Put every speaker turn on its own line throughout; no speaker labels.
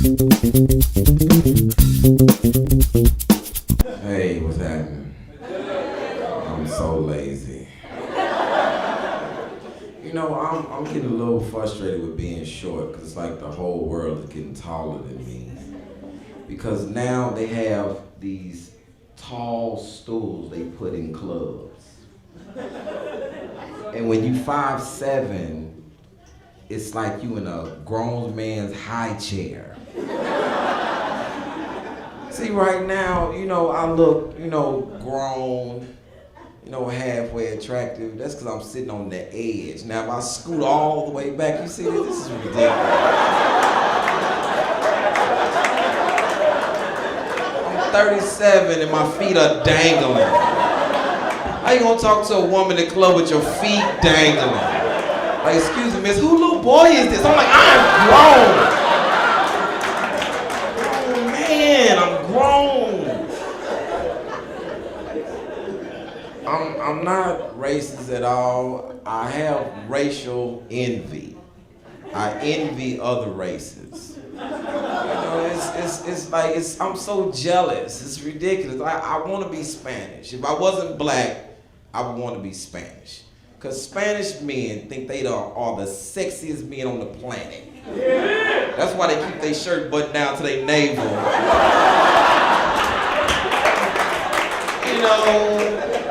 Hey, what's happening? I'm so lazy. You know, I'm getting a little frustrated with being short because it's like the whole world is getting taller than me. Because now they have these tall stools they put in clubs. And when you 5'7", it's like you in a grown man's high chair. See, right now, you know, I look, you know, grown, you know, halfway attractive. That's because I'm sitting on the edge. Now, if I scoot all the way back, you see, this is ridiculous. I'm 37 and my feet are dangling. How you gonna talk to a woman in the club with your feet dangling? Like, excuse me, miss, who little boy is this? I'm like, I'm grown. Oh man, I'm grown. I'm not racist at all. I have racial envy. I envy other races. You know, it's like, I'm so jealous. It's ridiculous. I want to be Spanish. If I wasn't black, I would want to be Spanish. Because Spanish men think they are the sexiest men on the planet. Yeah. That's why they keep their shirt buttoned down to their navel. You know,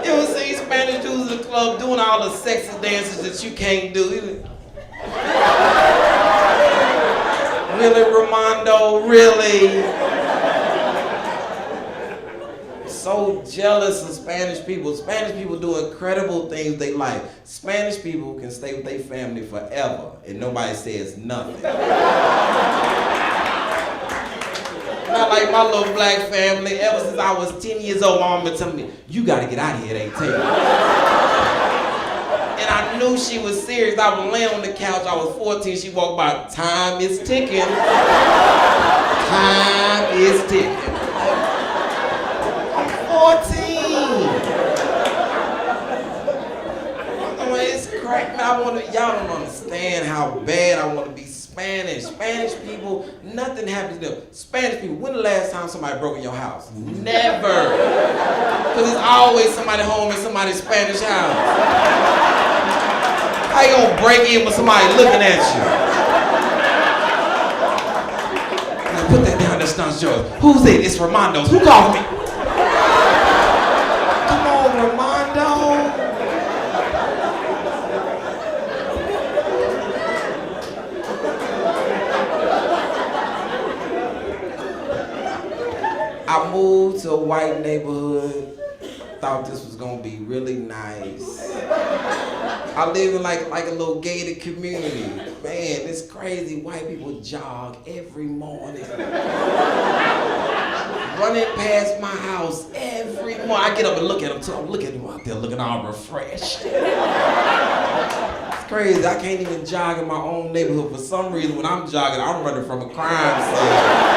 you ever see Spanish dudes in the club doing all the sexy dances that you can't do? Really, Raymond? Really? So jealous of Spanish people. Spanish people do incredible things with their life. Spanish people can stay with their family forever and nobody says nothing. Not like my little black family. Ever since I was 10 years old, my mom been telling me, you gotta get out of here at 18. And I knew she was serious. I was laying on the couch, I was 14, she walked by, time is ticking. Time is ticking. 14. It's crack. Y'all don't understand how bad I want to be Spanish. Spanish people, nothing happens to them. Spanish people, when the last time somebody broke in your house? Never. Because there's always somebody home in somebody's Spanish house. How you gonna break in with somebody looking at you? Now put that down, that's not yours. Who's it? It's Raymondo's. Who called me? I moved to a white neighborhood, thought this was gonna be really nice. I live in like a little gated community. Man, it's crazy. White people jog every morning. Running past my house every morning. I get up and look at them too. I'm looking at them out there looking all refreshed. It's crazy. I can't even jog in my own neighborhood. For some reason, when I'm jogging, I'm running from a crime scene.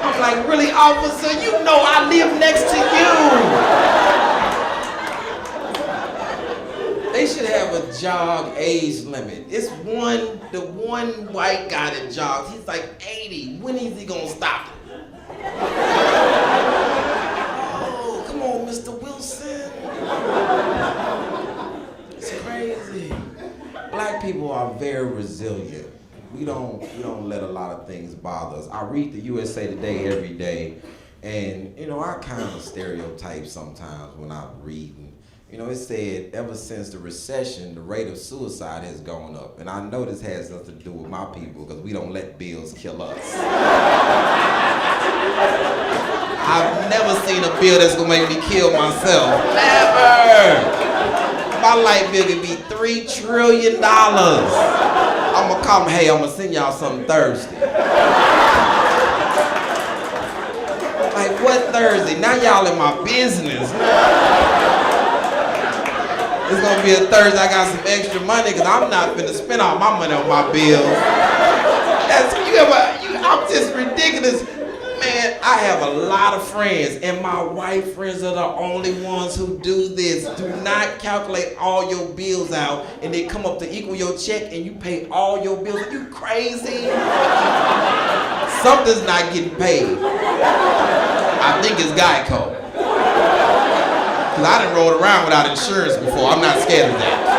I'm like, really, officer? You know I live next to you. They should have a jog age limit. It's the one white guy that jogs, he's like 80. When is he gonna stop it? Oh, come on, Mr. Wilson. It's crazy. Black people are very resilient. We don't let a lot of things bother us. I read the USA Today every day, and you know, I kind of stereotype sometimes when I'm reading. You know, it said ever since the recession, the rate of suicide has gone up. And I know this has nothing to do with my people because we don't let bills kill us. I've never seen a bill that's gonna make me kill myself. Never! My light bill could be $3 trillion. I'm gonna call them, hey, I'm gonna send y'all something Thursday. Like, what Thursday? Now y'all in my business. It's gonna be a Thursday, I got some extra money because I'm not finna spend all my money on my bills. I'm just ridiculous. Man, Man, I have a lot of friends, and my white friends are the only ones who do this. Do not calculate all your bills out, and they come up to equal your check, and you pay all your bills. Are you crazy? Something's not getting paid. I think it's Geico. Because I done rode around without insurance before. I'm not scared of that.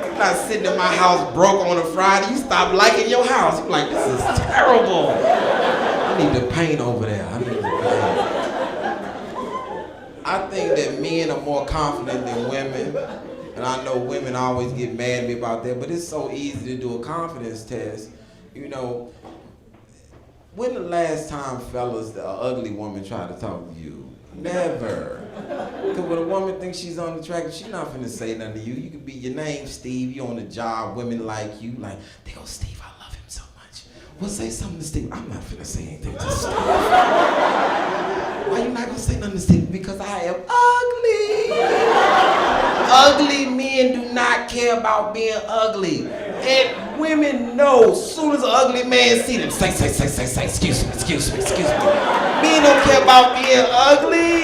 I'm not sitting in my house broke on a Friday. You stop liking your house. You're like, this is terrible. I need to paint over there. I think that men are more confident than women. And I know women always get mad at me about that, but it's so easy to do a confidence test. You know, when the last time, fellas, the ugly woman tried to talk to you? Never. Because when a woman thinks she's unattractive, she's not finna say nothing to you. You could be your name, Steve. You on the job. Women like you. Like, they go, Steve, I love him so much. Well, say something to Steve. I'm not finna say anything to Steve. Why you not gonna say nothing to Steve? Because I am ugly. Ugly men do not care about being ugly. And women know, as soon as an ugly man see them, say, excuse me. Men don't care about being ugly.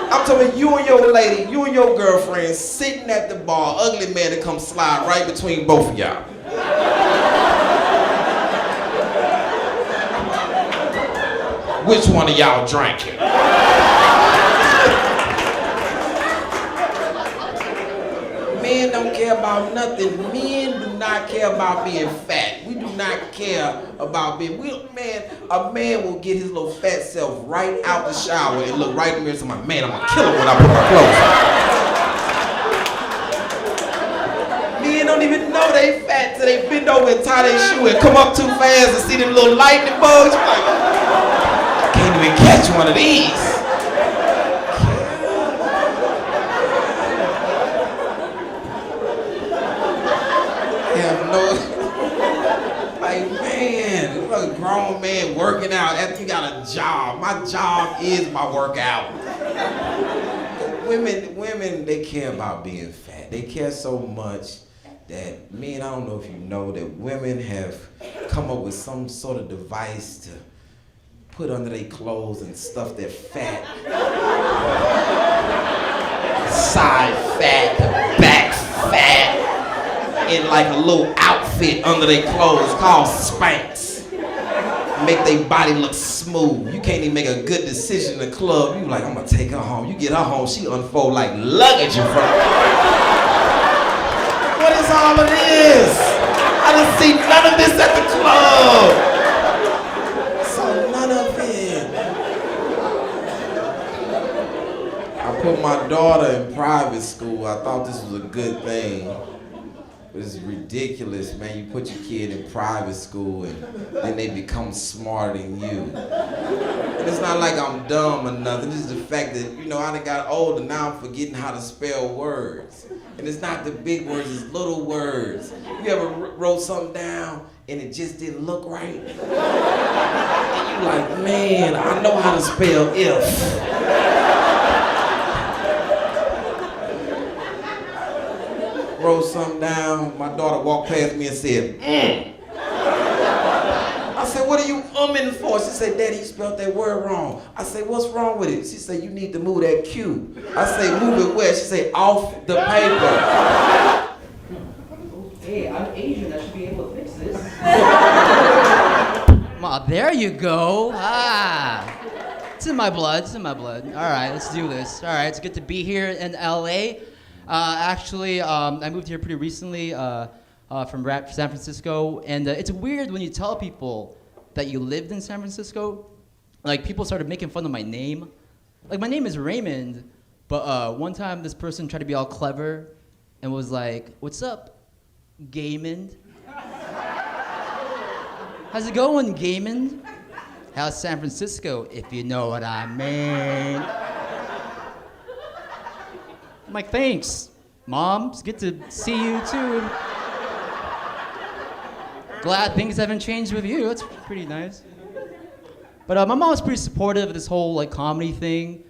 I'm talking about you and your lady, you and your girlfriend sitting at the bar, ugly man to come slide right between both of y'all. Which one of y'all drinking? Men don't care about nothing. Men do not care about being fat. We do not care about being, a man will get his little fat self right out the shower and look right in the mirror and say, man, I'm gonna kill him when I put my clothes on. Men don't even know they fat till they bend over and tie their shoe and come up too fast and see them little lightning bugs. You're like, I can't even catch one of these. A grown man working out after you got a job. My job is my workout. Women, they care about being fat. They care so much that men, I don't know if you know that women have come up with some sort of device to put under their clothes and stuff their fat. Side fat, back fat, in like a little outfit under their clothes called Spanx. Make their body look smooth. You can't even make a good decision in the club. You like, I'm gonna take her home. You get her home, she unfold like luggage in front of you. What is all of this? I didn't see none of this at the club. So none of it. I put my daughter in private school. I thought this was a good thing. It's ridiculous, man. You put your kid in private school and then they become smarter than you. And it's not like I'm dumb or nothing. It's the fact that, I done got older. Now I'm forgetting how to spell words. And it's not the big words, it's little words. You ever wrote something down and it just didn't look right? And you like, man, I know how to spell if. Wrote something down, my daughter walked past me and said, I said, what are you umming for? She said, Daddy, you spelled that word wrong. I said, what's wrong with it? She said, you need to move that Q. I said, move it where? She said, off the paper.
Hey, I'm Asian, I should be able to fix this. Well, there you go. It's in my blood, All right, let's do this. All right, it's good to be here in LA. Actually, I moved here pretty recently from San Francisco, and it's weird when you tell people that you lived in San Francisco. Like, people started making fun of my name. Like, my name is Raymond, but one time this person tried to be all clever and was like, what's up, Gaymond? How's it going, Gaymond? How's San Francisco, if you know what I mean? I'm like, thanks, Mom. It's good to see you, too. Glad things haven't changed with you. That's pretty nice. But my mom was pretty supportive of this whole, comedy thing.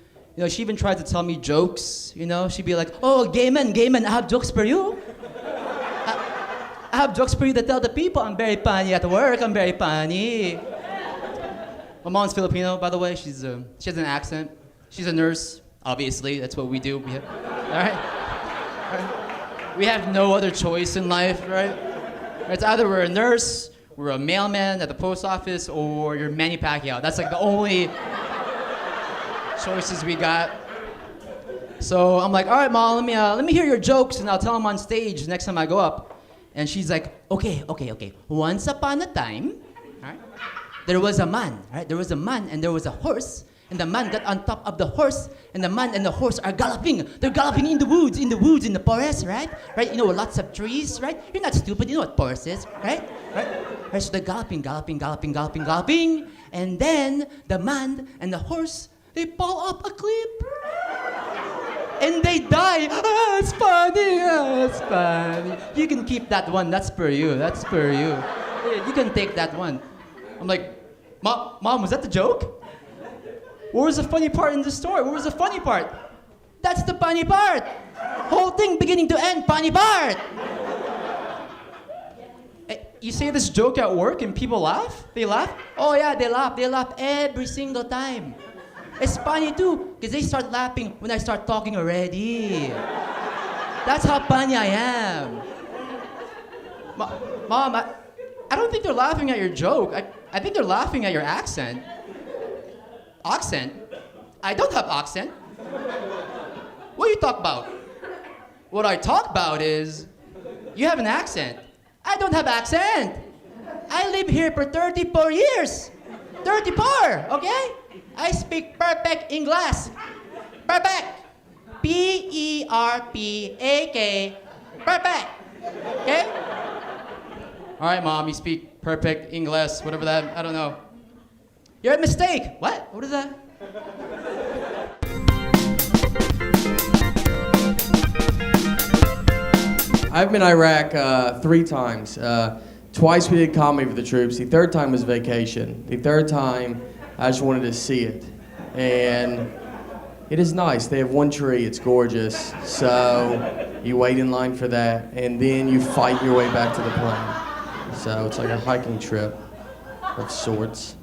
She even tried to tell me jokes, She'd be like, oh, gay man, I have jokes for you. I have jokes for you to tell the people. I'm very funny at work. I'm very funny. My mom's Filipino, by the way. She has an accent. She's a nurse, obviously. That's what we do. All right? We have no other choice in life, right? It's either we're a nurse, we're a mailman at the post office, or you're Manny Pacquiao. That's like the only choices we got. So I'm like, all right, Mom, let me hear your jokes, and I'll tell them on stage next time I go up. And she's like, okay. Once upon a time, all right, there was a man, right? There was a man and there was a horse, and the man got on top of the horse, and the man and the horse are galloping. They're galloping in the woods, in the forest, right? Right? You know, lots of trees, right? You're not stupid. You know what forest is, right? Right? So they're galloping, and then the man and the horse, they fall off a cliff. And they die. It's funny. It's funny. You can keep that one. That's for you. You can take that one. I'm like, Mom, was that the joke? What was the funny part in the story? What was the funny part? That's the funny part. Whole thing beginning to end, funny part. You say this joke at work and people laugh? They laugh? Oh yeah, they laugh every single time. It's funny too, because they start laughing when I start talking already. That's how funny I am. Mom, I don't think they're laughing at your joke. I think they're laughing at your accent. Accent? I don't have accent. What do you talk about? What I talk about is, you have an accent. I don't have accent. I live here for 34 years. 34, okay? I speak perfect English. Perfect. P-E-R-P-A-K. Perfect. Okay? All right, Mom, you speak perfect English, whatever that, I don't know. You're a mistake. What? What is that?
I've been in Iraq 3 times. Twice we did comedy for the troops. The third time was vacation. The third time, I just wanted to see it. And it is nice. They have one tree. It's gorgeous. So you wait in line for that, and then you fight your way back to the plane. So it's like a hiking trip of sorts.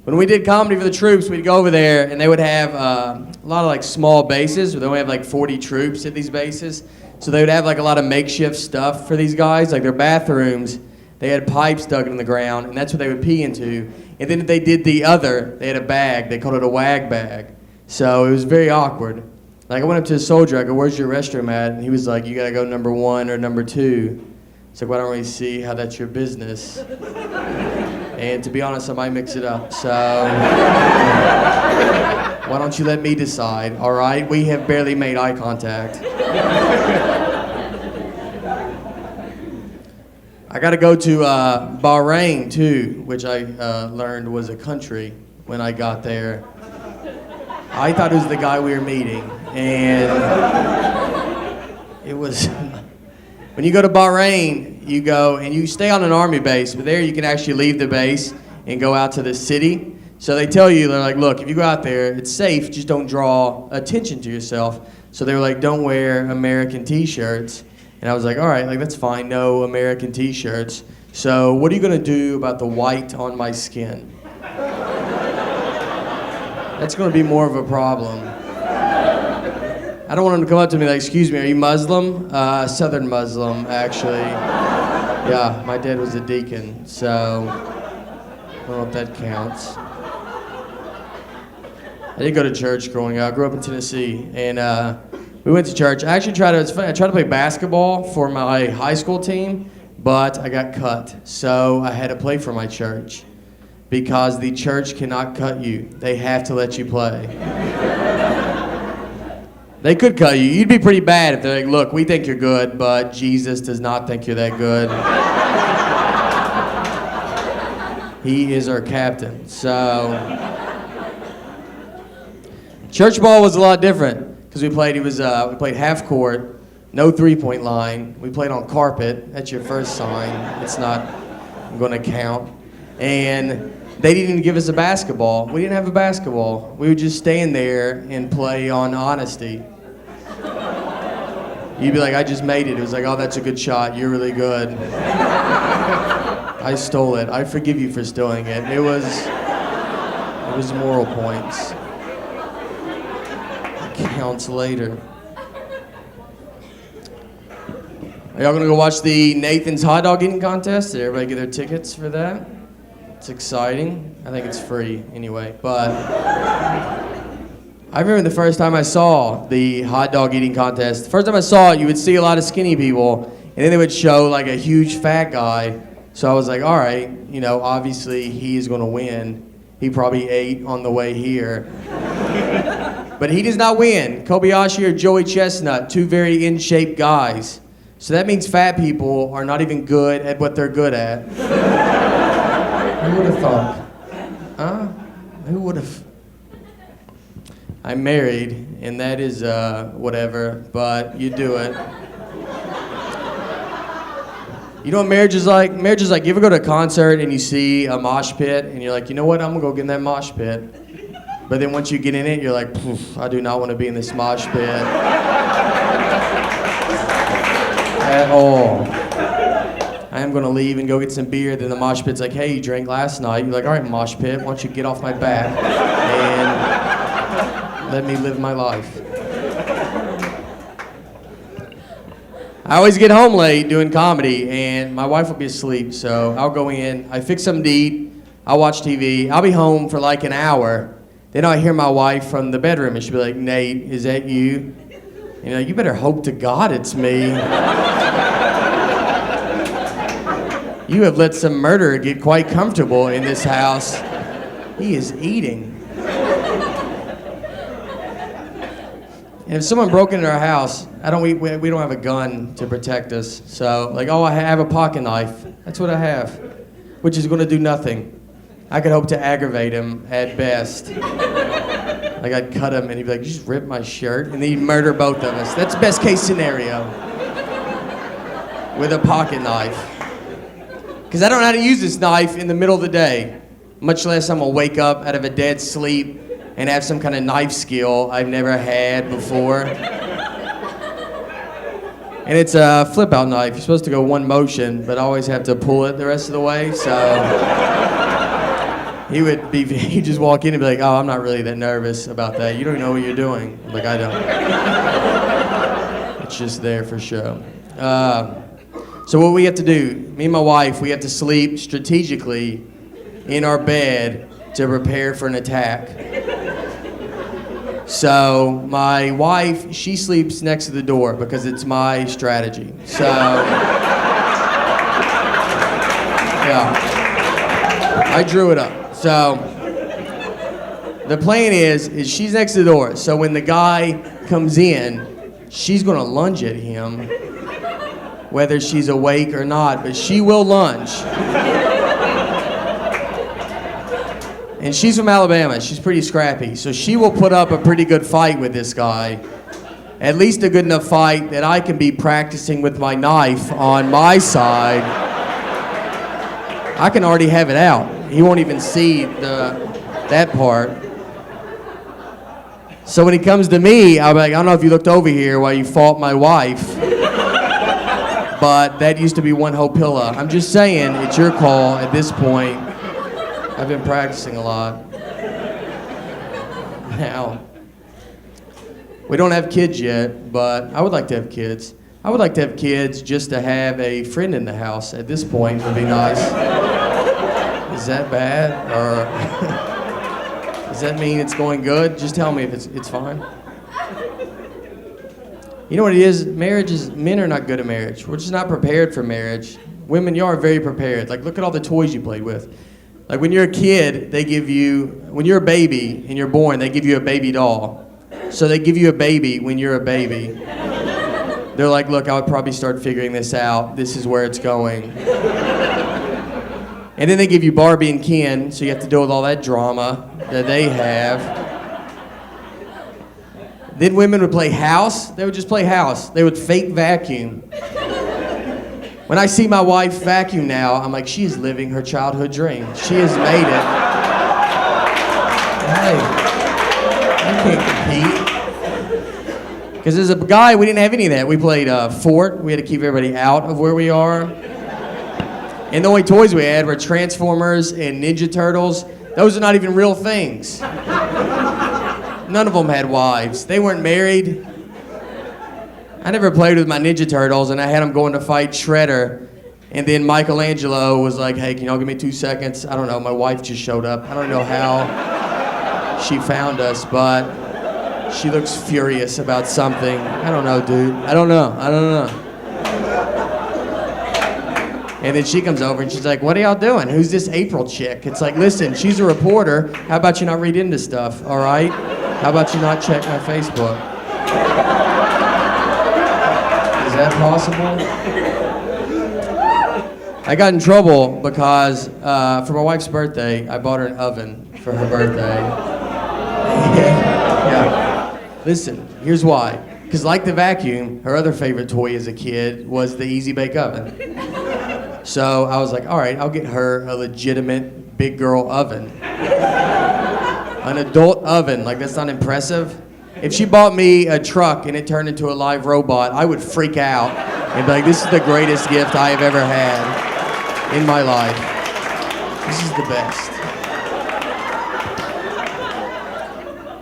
When we did comedy for the troops, we'd go over there, and they would have a lot of like small bases, where they only have like 40 troops at these bases. So they would have like a lot of makeshift stuff for these guys, like their bathrooms. They had pipes dug in the ground, and that's what they would pee into. And then if they did the other, they had a bag. They called it a wag bag. So it was very awkward. Like I went up to a soldier, I go, "Where's your restroom at?" And he was like, "You gotta go number 1 or number 2. It's like, well, I don't really see how that's your business. And to be honest, I might mix it up. So why don't you let me decide, all right? We have barely made eye contact. I got to go to Bahrain, too, which I learned was a country when I got there. I thought it was the guy we were meeting, and it was... When you go to Bahrain, you go and you stay on an army base, but there you can actually leave the base and go out to the city. So they tell you, they're like, look, if you go out there, it's safe, just don't draw attention to yourself. So they were like, don't wear American t-shirts. And I was like, all right, like that's fine, no American t-shirts. So what are you gonna do about the white on my skin? That's gonna be more of a problem. I don't want him to come up to me like, excuse me, are you Muslim? Southern Muslim, actually. Yeah, my dad was a deacon, so I don't know if that counts. I did go to church growing up. I grew up in Tennessee, and we went to church. I actually tried to play basketball for my high school team, but I got cut. So I had to play for my church because the church cannot cut you. They have to let you play. They could cut you. You'd be pretty bad if they're like, look, we think you're good, but Jesus does not think you're that good. He is our captain. So, church ball was a lot different because we played half court, no 3-point line. We played on carpet. That's your first sign. It's not going to count. And they didn't even give us a basketball. We didn't have a basketball. We would just stand there and play on honesty. You'd be like, I just made it. It was like, oh, that's a good shot. You're really good. I stole it. I forgive you for stealing it. It was was moral points. Counts later. Are y'all gonna go watch the Nathan's hot dog eating contest? Did everybody get their tickets for that? It's exciting. I think it's free anyway, but I remember the first time I saw the hot dog eating contest. The first time I saw it, you would see a lot of skinny people, and then they would show like a huge fat guy. So I was like, all right, you know, obviously he's gonna win. He probably ate on the way here. But he does not win. Kobayashi or Joey Chestnut, two very in-shape guys. So that means fat people are not even good at what they're good at. Who would have thought? Huh? Who would have? I'm married, and that is whatever, but you do it. You know what marriage is like? Marriage is like, you ever go to a concert and you see a mosh pit, and you're like, you know what, I'm gonna go get in that mosh pit. But then once you get in it, you're like, I do not want to be in this mosh pit. At all. I am gonna leave and go get some beer, then the mosh pit's like, hey, you drank last night. You're like, all right, mosh pit, why don't you get off my back and let me live my life. I always get home late doing comedy, and my wife will be asleep, so I'll go in, I fix something to eat, I'll watch TV, I'll be home for like an hour, then I hear my wife from the bedroom, and she'll be like, Nate, is that you? You know, you better hope to God it's me. You have let some murderer get quite comfortable in this house. He is eating. And if someone broke into our house, we don't have a gun to protect us. So, like, oh, I have a pocket knife. That's what I have, which is going to do nothing. I could hope to aggravate him at best. Like, I'd cut him, and he'd be like, you just ripped my shirt? And then he'd murder both of us. That's best case scenario. With a pocket knife. Because I don't know how to use this knife in the middle of the day. Much less I'm going to wake up out of a dead sleep and have some kind of knife skill I've never had before. And it's a flip-out knife. You're supposed to go one motion, but I always have to pull it the rest of the way, so... He'd just walk in and be like, oh, I'm not really that nervous about that. You don't know what you're doing. I'm like, I don't. It's just there for show. So what we have to do, me and my wife, we have to sleep strategically in our bed to prepare for an attack. So my wife, she sleeps next to the door because it's my strategy. So, yeah, I drew it up. So the plan is she's next to the door. So when the guy comes in, she's gonna lunge at him, whether she's awake or not, but she will lunge. And she's from Alabama. She's pretty scrappy. So she will put up a pretty good fight with this guy. At least a good enough fight that I can be practicing with my knife on my side. I can already have it out. He won't even see that part. So when he comes to me, I'll be like, I don't know if you looked over here while you fought my wife, but that used to be one whole pillow. I'm just saying, it's your call at this point. I've been practicing a lot. Now, we don't have kids yet, but I would like to have kids. I would like to have kids just to have a friend in the house at this point would be nice. Is that bad? Or does that mean it's going good? Just tell me if it's fine. You know what it is? Marriage is, men are not good at marriage. We're just not prepared for marriage. Women, you are very prepared. Like, look at all the toys you played with. Like, when you're a kid, when you're a baby and you're born, they give you a baby doll. So they give you a baby when you're a baby. They're like, look, I would probably start figuring this out. This is where it's going. And then they give you Barbie and Ken, so you have to deal with all that drama that they have. Then women would play house. They would just play house. They would fake vacuum. When I see my wife vacuum now, I'm like, she is living her childhood dream. She has made it. Hey, I can't compete. Because as a guy, we didn't have any of that. We played Fort. We had to keep everybody out of where we are. And the only toys we had were Transformers and Ninja Turtles. Those are not even real things. None of them had wives. They weren't married. I never played with my Ninja Turtles, and I had them going to fight Shredder. And then Michelangelo was like, hey, can y'all give me 2 seconds? I don't know, my wife just showed up. I don't know how she found us, but she looks furious about something. I don't know, dude. I don't know. And then she comes over and she's like, what are y'all doing? Who's this April chick? It's like, listen, she's a reporter. How about you not read into stuff, all right? How about you not check my Facebook? Is that possible? I got in trouble because for my wife's birthday, I bought her an oven for her birthday. Yeah. Listen, here's why. Because like the vacuum, her other favorite toy as a kid was the Easy Bake Oven. So I was like, all right, I'll get her a legitimate big girl oven. An adult oven, like that's not impressive. If she bought me a truck and it turned into a live robot, I would freak out and be like, this is the greatest gift I have ever had in my life. This is the best.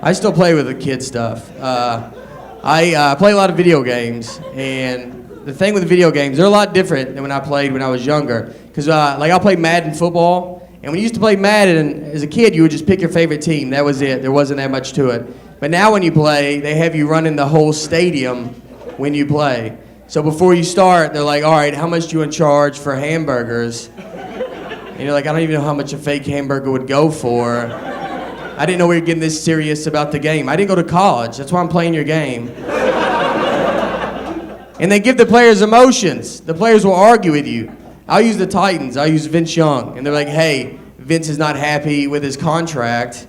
I still play with the kid stuff. I play a lot of video games, and the thing with video games, they're a lot different than when I played when I was younger. Because like I'll play Madden football, and when you used to play Madden, as a kid, you would just pick your favorite team. That was it. There wasn't that much to it. But now when you play, they have you running the whole stadium when you play. So before you start, they're like, all right, how much do you want to charge for hamburgers? And you're like, I don't even know how much a fake hamburger would go for. I didn't know we were getting this serious about the game. I didn't go to college. That's why I'm playing your game. And they give the players emotions. The players will argue with you. I'll use the Titans. I'll use Vince Young. And they're like, hey, Vince is not happy with his contract.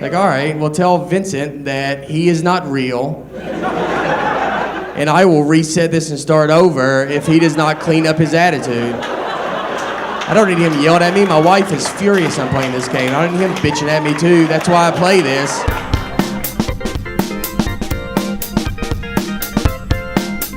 Like, all right, well, tell Vincent that he is not real. And I will reset this and start over if he does not clean up his attitude. I don't need him yelling at me. My wife is furious I'm playing this game. I don't need him bitching at me, too. That's why I play this.